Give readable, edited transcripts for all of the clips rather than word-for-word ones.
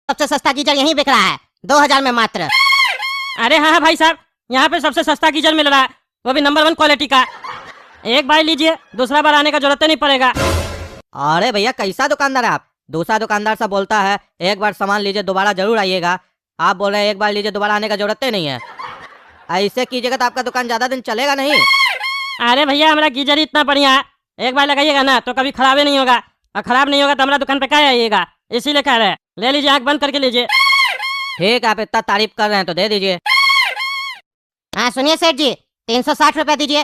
सबसे सस्ता गीजर यहीं बिक रहा है 2000 में मात्र। अरे हाँ भाई साहब, यहाँ पे सबसे सस्ता गीजर मिल रहा है, वो भी नंबर 1 क्वालिटी का। एक बार लीजिए, दूसरा बार आने का जरूरत नहीं पड़ेगा। अरे भैया कैसा दुकानदार है आप? दूसरा दुकानदार से बोलता है एक बार सामान लीजिए दोबारा जरूर आइएगा, आप बोल रहे हैं एक बार लीजिए दोबारा आने का जरूरत ही नहीं है। ऐसे कीजिएगा तो आपका दुकान ज्यादा दिन चलेगा नहीं। अरे भैया, हमारा गीजर ही इतना बढ़िया है, एक बार लगाइएगा ना तो कभी खराब ही नहीं होगा, और खराब नहीं होगा तो हमारा दुकान पे क्या आइएगा, इसीलिए कह रहे हैं। ले लीजिए, आँख बंद करके लीजिए। ठीक है, आप इतना तारीफ कर रहे हैं तो दे दीजिए। हाँ सुनिए सेठ जी, 360 रुपया दीजिए।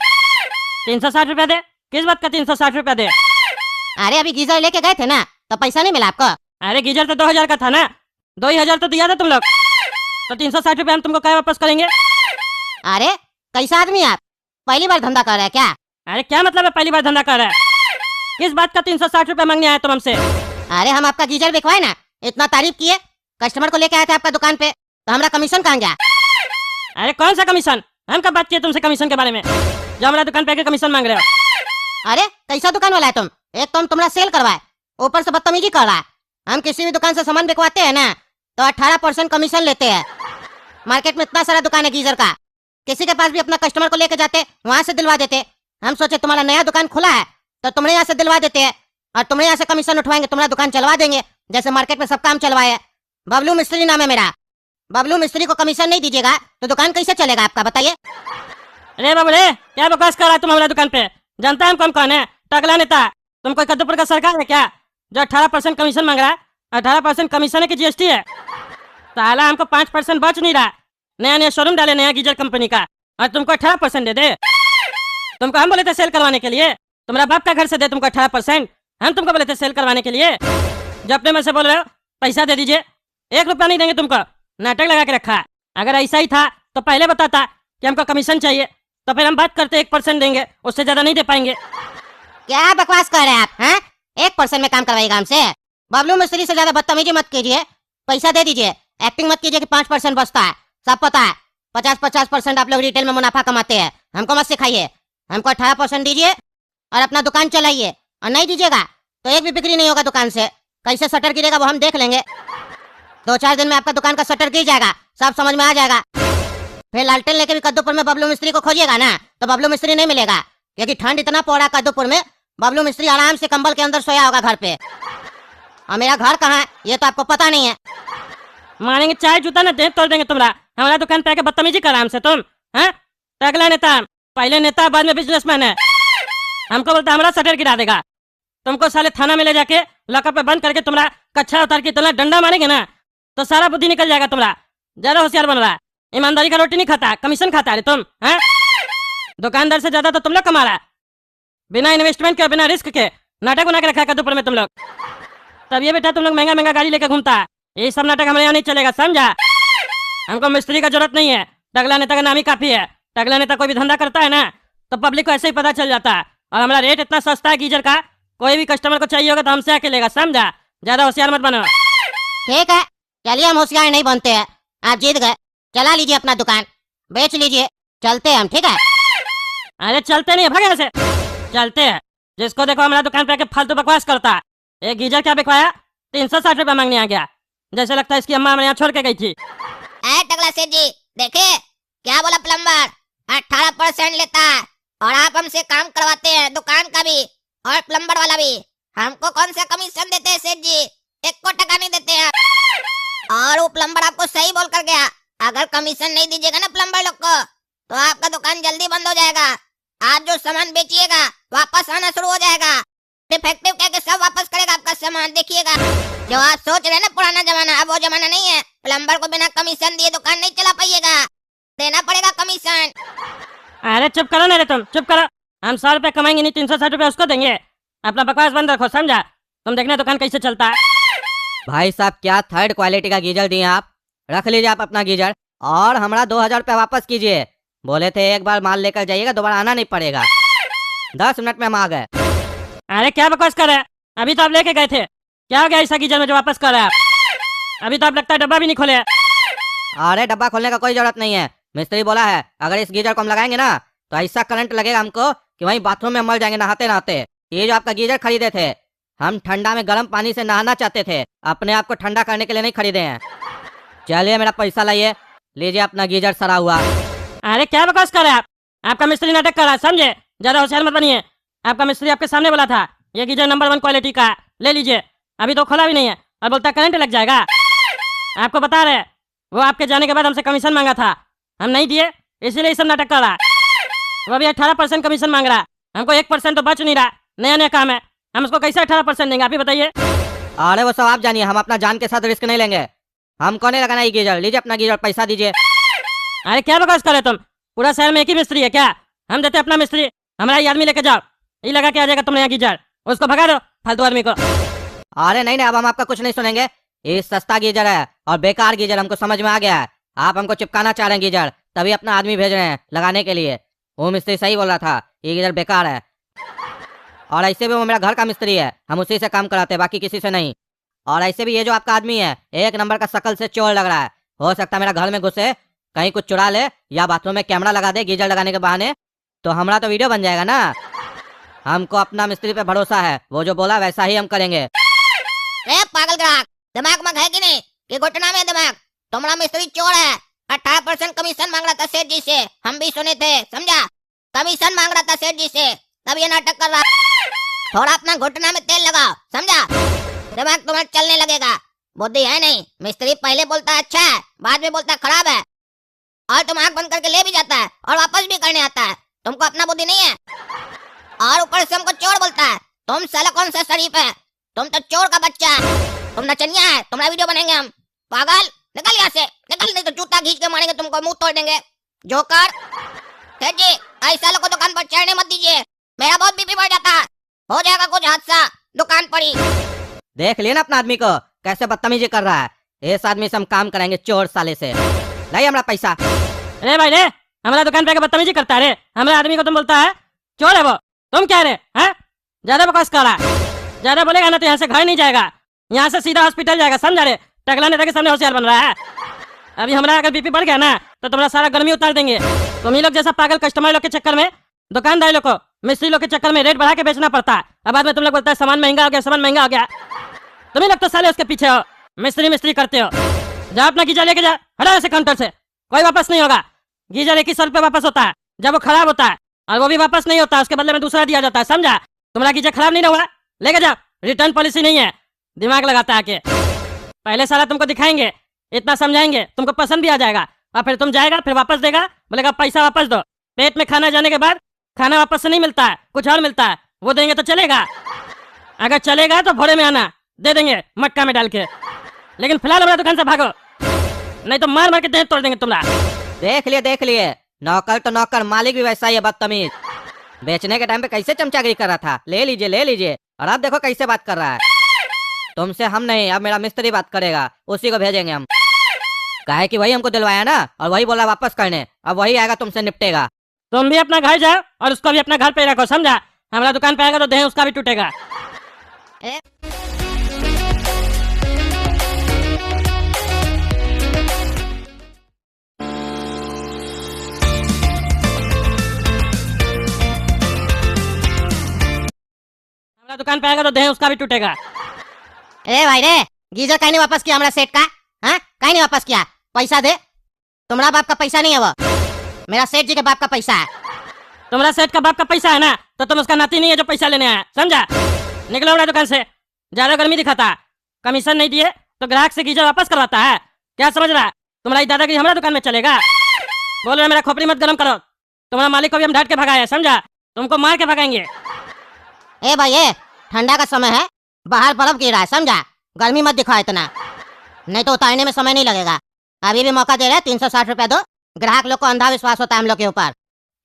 360 रुपया दे? किस बात का 360 रुपया दे? अरे अभी गीजर लेके गए थे ना, तो पैसा नहीं मिला आपको? अरे गीजर तो 2000 का था ना, 2000 तो दिया था तुम लोग, तो 360 रुपया हम तुमको क्या वापस करेंगे? अरे कैसा आदमी आप, पहली बार धंधा कर रहे हैं क्या? अरे क्या मतलब है पहली बार धंधा कर रहा है? किस बात का 360 रुपया मांगने आए तुम हमसे? अरे हम आपका गीजर बिकवाए ना, इतना तारीफ किए, कस्टमर को लेके आए थे आपका दुकान पे, तो हमारा कमीशन कहाँ गया? अरे कौन सा कमीशन? हम कब बात किए तुमसे कमीशन के बारे में, जो हमारा दुकान पे आके कमीशन मांग रहे हो? अरे कैसा दुकान वाला है तुम, एक तो हम तुम्हारा सेल करवाए, ऊपर से बदतमीजी कर रहा है। हम किसी भी दुकान से सामान बिकवाते हैं ना तो 18% कमीशन लेते हैं। मार्केट में इतना सारा दुकान है गीजर का, किसी के पास भी अपना कस्टमर को लेके जाते वहां से दिलवा देते। हम सोचे तुम्हारा नया दुकान खुला है तो तुम्हारे यहाँ से दिलवा देते हैं, और तुम्हारे यहाँ से कमीशन उठवाएंगे, तुम्हारा दुकान चलवा देंगे, जैसे मार्केट में सब काम चलवाए। बबलू मिस्त्री नाम है मेरा, बबलू मिस्त्री को कमीशन नहीं दीजिएगा तो दुकान कैसे चलेगा आपका, बताइए। अरे बाबूले, क्या बकवास कर रहा है तुम हमारे दुकान पे? जानता है हम कौन है? टकला नेता। तुम कोई कद्दूपुर का सरकार है क्या जो 18% कमीशन मांग रहा है? 18% कमीशन है कि जीएसटी है? साला हमको 5% बच नहीं रहा। नया नया शोरूम डाले नया गीजर कंपनी का, और तुमको 18% दे दे? तुमको हम बोले थे सेल करवाने के लिए? तुम्हारा बाप का घर से दे तुमको 18%? हम तुमको बोले थे सेल करवाने के लिए? जो अपने में से बोल रहे हो, पैसा दे दीजिए। 1 रुपया नहीं देंगे तुमको, नाटक लगा के रखा है। अगर ऐसा ही था तो पहले बताता कि हमको कमीशन चाहिए, तो फिर हम बात करते 1% देंगे, उससे ज्यादा नहीं दे पाएंगे। क्या बकवास कर रहे हैं आप? हैं 1% में काम करवाइएगा हमसे? बबलू मिस्त्री से ज्यादा बदतमीजी मत कीजिए, पैसा दे दीजिए। एक्टिंग मत कीजिए कि 5% बचता है, सब पता है। 50-50% आप लोग रिटेल में मुनाफा कमाते हैं, हमको मत सिखाइए। हमको 18% दीजिए और अपना दुकान चलाइए, और नहीं दीजिएगा तो एक भी बिक्री नहीं होगा दुकान से। कैसे शटर गिरेगा वो हम देख लेंगे। 2-4 दिन में आपका दुकान का शटर गिर जाएगा, सब समझ में आ जाएगा। फिर लालटेन लेके भी कद्दूपुर में बबलू मिस्त्री को खोजिएगा ना तो बबलू मिस्त्री नहीं मिलेगा, क्योंकि ठंड इतना पड़ कद्दूपुर में, बबलू मिस्त्री आराम से कंबल के अंदर सोया होगा घर पे। और मेरा घर कहाँ है ये तो आपको पता नहीं है। मारेंगे चाय जूता ना दे तोड़ देंगे तुम्हारा। हमारा दुकान पे आके बदतमीजी कर हमसे तुम? हैं टकला नेता, पहले नेता बाद में बिजनेसमैन है। हमको बोलता हमारा शटर गिरा देगा। तुमको साले थाना में ले जाके लॉकअप पे बंद करके तुम्हारा कच्छा उतार के इतना डंडा मारेंगे ना तो सारा बुद्धि निकल जाएगा तुम्हारा। ज्यादा होशियार बन रहा है, ईमानदारी का रोटी नहीं खाता, कमीशन खाता है तुम। हैं दुकानदार से ज्यादा तो तुम लोग कमा रहा है, बिना इन्वेस्टमेंट के बिना रिस्क के नाटक बना के रखा है कद्दूपुर में तुम लोग। तब ये बेटा तुम लोग महंगा महंगा गाड़ी लेके घूमता है, ये सब नाटक हमारे यहाँ नहीं चलेगा, समझा? हमको मिस्त्री का जरूरत नहीं है, टकला नेता का नाम ही काफी है। टकला नेता कोई भी धंधा करता है ना तो पब्लिक को ऐसे ही पता चल जाता है, और हमारा रेट इतना सस्ता है गीजर का, कोई भी कस्टमर को चाहिए होगा तो हमसे आके लेगा, समझा? ज्यादा होशियार मत बनो। ठीक है चलिए, हम होशियार नहीं बनते हैं, आप जीत गए। चला लीजिए अपना दुकान, बेच लीजिए, चलते हैं हम, ठीक है? अरे चलते नहीं है, भागे यहाँ से। चलते हैं, जिसको देखो हमारा दुकान पे आके फालतू बकवास करता है। एक गीजर क्या बिकवाया, 360 रुपया मांगने आ गया, जैसे लगता है इसकी अम्मा हमारे यहाँ छोड़ के गई थी। टकला सेठ जी देखे क्या बोला प्लम्बर, 18% लेता है, और आप हमसे काम करवाते हैं दुकान का भी और प्लम्बर वाला भी। हमको कौन सा कमीशन देते हैं सेठ जी? 1 टका नहीं देते हैं आप। और वो प्लम्बर आपको सही बोल कर गया, अगर कमीशन नहीं दीजिएगा ना प्लम्बर लोग को तो आपका दुकान जल्दी बंद हो जाएगा। आप जो सामान बेचिएगा वापस आना शुरू हो जाएगा, डिफेक्टिव कह के सब वापस करेगा आपका सामान। देखिएगा जो आप सोच रहे हैं ना पुराना जमाना, अब वो जमाना नहीं है। प्लम्बर को बिना कमीशन दिए दुकान नहीं चला पाइएगा, देना पड़ेगा कमीशन। अरे चुप करो ना रे, तुम चुप करो। हम 100 रुपया कमाएंगे नहीं, 360 रुपया उसको देंगे। अपना बकवास बंद रखो, समझा? तुम देखना दुकान कैसे चलता है। भाई साहब क्या 3rd क्वालिटी का गीजर दिए आप, रख लीजिए आप अपना गीजर, और हमारा 2000 रुपया वापस कीजिए। बोले थे एक बार माल लेकर जाइएगा, दोबारा आना नहीं पड़ेगा। 10 मिनट में हम आ गए। अरे क्या बकवास कर रहे हैं, अभी तो आप लेके गए थे, क्या हो गया ऐसा गीजर में जो वापस कर रहे हैं आप? अभी तो आप लगता है डब्बा भी नहीं खोले। अरे डब्बा खोलने का कोई जरूरत नहीं है, मिस्त्री बोला है अगर इस गीजर को हम लगाएंगे ना तो ऐसा करंट लगेगा हमको कि वहीं बाथरूम में मर जाएंगे नहाते नहाते। ये जो आपका गीजर खरीदे थे हम ठंडा में गर्म पानी से नहाना चाहते थे, अपने आप को ठंडा करने के लिए नहीं खरीदे हैं। चलिए मेरा पैसा लाइए, लीजिए अपना गीजर सड़ा हुआ। अरे क्या बकवास कर रहे हैं आप? आपका मिस्त्री नाटक कर रहा है, समझे? ज्यादा होशियार मत बनिए। आपका मिस्त्री आपके सामने बोला था ये गीजर नंबर 1 क्वालिटी का है, ले लीजिए। अभी तो खोला भी नहीं है और बोलता करंट लग जाएगा। आपको बता रहे वो आपके जाने के बाद हमसे कमीशन मांगा था, हम नहीं दिए, इसीलिए ये सब नाटक कर रहा है। वो अभी 18% कमीशन मांग रहा है, हमको 1% तो बच नहीं रहा। नया नया काम है, हम उसको कैसे 18% देंगे, आप ही बताइए। अरे वो सब आप जानिए, हम अपना जान के साथ रिस्क नहीं लेंगे। हमको नहीं लगाना ये गीजर, लीजिए अपना गीजर, पैसा दीजिए। अरे क्या बकवास कर रहे तुम? पूरा शहर में एक ही मिस्त्री है क्या? हम देते अपना मिस्त्री, हमारा ये आदमी लेके जाओ, ये लगा के आ जाएगा तुमने यहाँ गीजर, उसको भगा दो फालतू आदमी को। अरे नहीं नहीं, अब हम आपका कुछ नहीं सुनेंगे। ये सस्ता गीजर है और बेकार गीजर, हमको समझ में आ गया है। आप हमको चिपकाना चाह रहे हैं गीजर, तभी अपना आदमी भेज रहे हैं लगाने के लिए। वो मिस्त्री सही बोल रहा था, ये गीजर बेकार है। और ऐसे भी वो मेरा घर का मिस्त्री है, हम उसी से काम कराते हैं, बाकी किसी से नहीं। और ऐसे भी ये जो आपका आदमी है, एक नंबर का शकल से चोर लग रहा है। हो सकता है मेरा घर में घुसे, कहीं कुछ चुरा ले, या बाथरूम में कैमरा लगा दे गीजर लगाने के बहाने, तो हमारा तो वीडियो बन जाएगा ना। हमको अपना मिस्त्री पे भरोसा है, वो जो बोला वैसा ही हम करेंगे। रे पागल ग्राहक, दिमाग में है कि नहीं कि घुटना में दिमाग? तुम्हारा मिस्त्री चोर है, 18% कमीशन मांग रहा था सेठ जी से, हम भी सुने थे, समझा? कमीशन मांग रहा था सेठ जी से, तब ये नाटक कर रहा। थोड़ा अपना घुटना में तेल लगाओ, समझा? दिमाग तुम्हारा चलने लगेगा। बुद्धि है नहीं, मिस्त्री पहले बोलता है अच्छा है, बाद में बोलता है खराब है, और तुम आंख बंद करके ले भी जाता है और वापस भी करने आता है। तुमको अपना बुद्धि नहीं है, और ऊपर से हमको चोर बोलता है। तुम साला कौन सा शरीफ है? तुम तो चोर का बच्चा है, तुम नचनिया है। तुम्हारा वीडियो बनेंगे हम। पागल, निकल यहाँ से, निकल, नहीं तो जूता खींच के मारेंगे तुमको, मुंह तोड़ देंगे। जोकर सेठ जी, ऐसा लोग को दुकान पर चढ़ने मत दीजिए, मेरा बहुत बीपी बढ़ जाता है, हो जाएगा कुछ हादसा दुकान पर ही। देख लिया ना अपना आदमी को कैसे बदतमीजी कर रहा है। इस आदमी से हम काम कराएंगे, चोर साले से। नहीं हमारा पैसा। अरे भाई रे, हमारा दुकान पे आके बदतमीजी करता है रे, हमारे आदमी को तुम बोलता है चोर है वो, तुम क्या रे हैं? ज्यादा बकवास कर रहा है, ज्यादा बोलेगा ना तो यहाँ से घर नहीं जाएगा, यहाँ से सीधा हॉस्पिटल जाएगा, समझा रे? टकला नेता के सामने होशियार बन रहा है। अभी हमारा अगर बीपी बढ़ गया ना तो तुम्हारा सारा गर्मी उतार देंगे। तुम ही लोग जैसा पागल कस्टमर लोग के चक्कर में, दुकानदार लोग को, मिस्त्री लोग के चक्कर में रेट बढ़ा के बेचना पड़ता है। अब बाद में तुम लोग बोलता है सामान महंगा हो गया, सामान महंगा हो गया। तुम ही लोग तो साले उसके पीछे हो, मिस्त्री मिस्त्री करते हो। जा अपना गीजर लेके जा, हटा ऐसे काउंटर से, कोई वापस नहीं होगा। गीजर 2100 रुपये वापस होता है जब वो खराब होता है, और वो भी वापस नहीं होता, उसके बदले में दूसरा दिया जाता है, समझा? तुम्हारा गीजर खराब नहीं हुआ, लेके जाओ, रिटर्न पॉलिसी नहीं है। दिमाग लगाता है आके, पहले साला तुमको दिखाएंगे, इतना समझाएंगे, तुमको पसंद भी आ जाएगा, और फिर तुम जाएगा, फिर वापस देगा, बोलेगा पैसा वापस दो। पेट में खाना जाने के बाद खाना वापस से नहीं मिलता है, कुछ और मिलता है, वो देंगे तो चलेगा। अगर चलेगा तो भोरे में आना, दे देंगे मटका में डाल के, लेकिन फिलहाल हमारा दुकान से भागो, नहीं तो मार मार के देह तोड़ देंगे तुम्हारा। देख लिए, नौकर तो नौकर, मालिक भी वैसा ही है, बदतमीज। बेचने के टाइम पे कैसे चमचागिरी कर रहा था, ले लीजिए, और अब देखो कैसे बात कर रहा है। तुमसे हम नहीं, अब मेरा मिस्त्री बात करेगा, उसी को भेजेंगे हम। काहे कि वही हमको दिलवाया ना, और वही बोला वापस करने, अब वही आएगा तुमसे निपटेगा। तुम भी अपना घर जाओ और उसको भी अपना घर पे रखो, समझा? हमारा दुकान पे आएगा तो देह उसका भी टूटेगा। हमारा दुकान पे आएगा तो देह उसका भी टूटेगा। ए भाई रे, गीजर कहीं नहीं वापस किया हमारा सेठ का? हाँ, कहीं नहीं वापस किया, पैसा दे। तुम्हारा बाप का पैसा नहीं है वो, मेरा सेठ जी के बाप का पैसा है। तुम्हारा सेठ का बाप का पैसा है ना, तो तुम उसका नाती नहीं है जो पैसा लेने आया, समझा? निकलो हमारे दुकान से, ज्यादा गर्मी दिखाता है, कमीशन नहीं दिए तो ग्राहक से गीजर वापस करवाता है, क्या समझ रहा है? तुम्हारी दादागिरी हमारा दुकान में चलेगा? बोल रहे मेरा खोपड़ी मत गर्म करो, तुम्हारा मालिक को भी हम डांट के भगाया, समझा? तुमको मार के भगाएंगे। ए भाई ये ठंडा का समय है, बाहर बर्फ गिर रहा है, समझा? गर्मी मत दिखाओ इतना, नहीं तो उतारने में समय नहीं लगेगा। अभी भी मौका दे रहे हैं, 360 रुपया दो। ग्राहक लोग को अंधा विश्वास होता है हम लोग के ऊपर,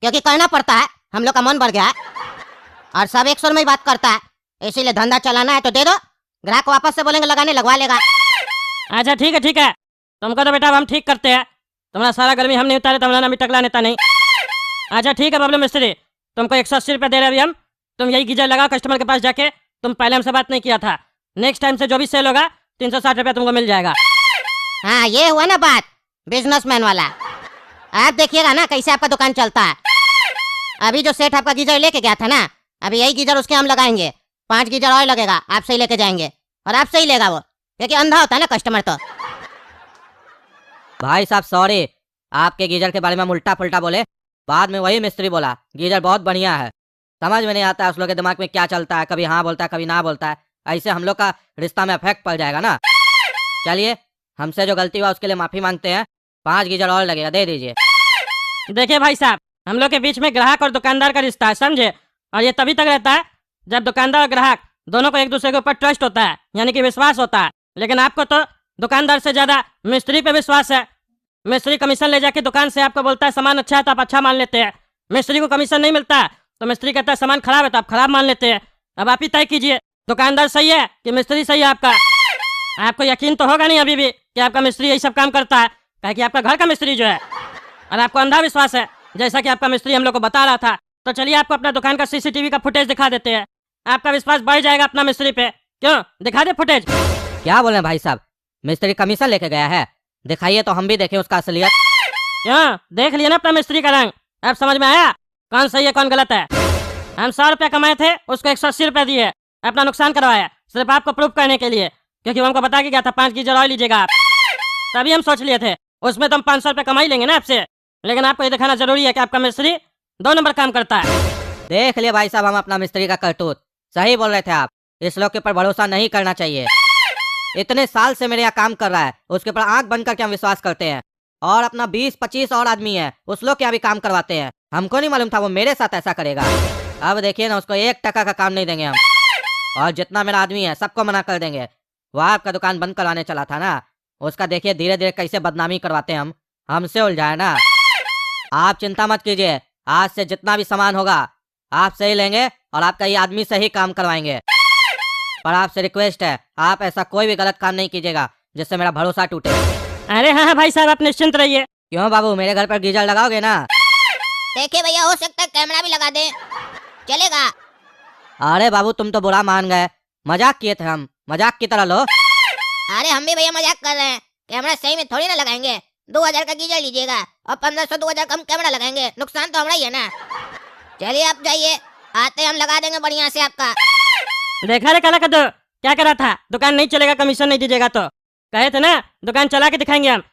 क्योंकि करना पड़ता है, हम लोग का मन बढ़ गया है, और सब एक सुर में ही बात करता है, इसीलिए धंधा चलाना है तो दे दो। ग्राहक वापस से बोलेंगे लगाने, लगवा लेगा। अच्छा ठीक है, तुमको तो बेटा अब हम ठीक करते हैं, तुम्हारा सारा गर्मी हम नहीं उतारे, तुम्हारा भी टकला नेता नहीं। अच्छा ठीक है बबलू मिस्त्री, तुमको 180 रुपया दे रहे अभी हम, तुम यही गीजर लगाओ कस्टमर के पास जाके। तुम पहले हमसे बात नहीं किया था, नेक्स्ट टाइम से जो भी सेल होगा 360 रुपया तुमको मिल जाएगा। हाँ, ये हुआ ना बात बिजनेसमैन वाला। आप देखिएगा ना कैसे आपका दुकान चलता है। अभी जो सेठ आपका गीजर लेके गया था ना, अभी यही गीजर उसके हम लगाएंगे, 5 गीजर और लगेगा, आपसे ही लेके जाएंगे। और आपसे ही लेगा वो, क्योंकि अंधा होता है ना कस्टमर तो। भाई साहब सॉरी, आपके गीजर के बारे में हम उल्टा पुल्टा बोले। बाद में वही मिस्त्री बोला गीजर बहुत बढ़िया है। समझ में नहीं आता है उस लोग के दिमाग में क्या चलता है, कभी हाँ बोलता है कभी ना बोलता है। ऐसे हम लोग का रिश्ता में इफेक्ट पड़ जाएगा ना। चलिए, हमसे जो गलती हुआ उसके लिए माफी मांगते हैं। 5 गीजर और लगेगा, दे दीजिए। देखिए भाई साहब, हम लोग के बीच में ग्राहक और दुकानदार का रिश्ता है, समझे। और ये तभी तक रहता है जब दुकानदार और ग्राहक दोनों को एक दूसरे के ऊपर ट्रस्ट होता है, यानी कि विश्वास होता है। लेकिन आपको तो दुकानदार से ज्यादा मिस्त्री पे विश्वास है। मिस्त्री कमीशन ले जाके दुकान से आपको बोलता है सामान अच्छा है तो आप अच्छा मान लेते हैं। मिस्त्री को कमीशन नहीं मिलता तो मिस्त्री कहता है सामान खराब है तो आप खराब मान लेते हैं। अब आप ही तय कीजिए, दुकानदार सही है कि मिस्त्री सही है आपका। आपको यकीन तो होगा नहीं अभी भी कि आपका मिस्त्री यही सब काम करता है, कहे कि आपका घर का मिस्त्री जो है। और आपको अंधा विश्वास है, जैसा कि आपका मिस्त्री हम लोग को बता रहा था। तो चलिए आपको अपना दुकान का सीसीटीवी का फुटेज दिखा देते हैं, आपका विश्वास बढ़ जाएगा अपना मिस्त्री पे। क्यों, दिखा दे फुटेज। क्या बोले भाई साहब, मिस्त्री कमीशन लेके गया है? दिखाइए तो हम भी देखें उसका असलियत। क्यों, देख लिया ना अपना मिस्त्री का रंग, अब समझ में आया कौन सही है कौन गलत है। हम 100 रुपया कमाए थे, उसको 180 रुपया दिए, अपना नुकसान करवाया सिर्फ आपको प्रूफ करने के लिए, क्योंकि वो हमको बता के गया था 5 गीजर और लीजिएगा आप। तभी हम सोच लिए थे उसमें तो हम 500 रुपया कमा ही लेंगे ना आपसे। लेकिन आपको ये दिखाना जरूरी है कि आपका मिस्त्री 2 नंबर काम करता है। देख लिए भाई साहब हम अपना मिस्त्री का करतूत। सही बोल रहे थे आप, इस लोग के ऊपर भरोसा नहीं करना चाहिए। इतने साल से मेरे यहाँ काम कर रहा है, उसके ऊपर आंख बंद करके हम विश्वास करते हैं। और अपना 20-25 और आदमी है, उस लोग के यहाँ भी काम करवाते हैं। हमको नहीं मालूम था वो मेरे साथ ऐसा करेगा। अब देखिए ना, उसको 1 टका का काम नहीं देंगे हम। और जितना मेरा आदमी है सबको मना कर देंगे। वो आपका दुकान बंद करवाने चला था ना, उसका देखिए धीरे धीरे कैसे बदनामी करवाते हैं हम, हमसे उलझाए ना। आप चिंता मत कीजिए, आज से जितना भी सामान होगा आप से ही लेंगे और आपका ये आदमी से ही काम करवाएंगे। पर आपसे रिक्वेस्ट है, आप ऐसा कोई भी गलत काम नहीं कीजिएगा जिससे मेरा भरोसा टूटे। अरे हाँ भाई साहब, आप निश्चिंत रहिए। क्यों बाबू, मेरे घर पर गीजर लगाओगे ना? देखिए भैया, हो सकता है कैमरा भी लगा दे, चलेगा? अरे बाबू, तुम तो बुरा मान गए। मजाक किए थे हम, मजाक की तरह लो। अरे हम भी भैया मजाक कर रहे हैं, कैमरा सही में थोड़ी ना लगाएंगे। 2000 का गीजर लीजिएगा और 1500-2000 कम कैमरा लगाएंगे, नुकसान तो हमारा ही है ना। चलिए आप जाइए, आते हम लगा देंगे बढ़िया से आपका। देखा रे काला कद्दू, क्या करा था? दुकान नहीं चलेगा कमीशन नहीं दीजिएगा तो। कहे थे ना दुकान चला के दिखाएंगे हम।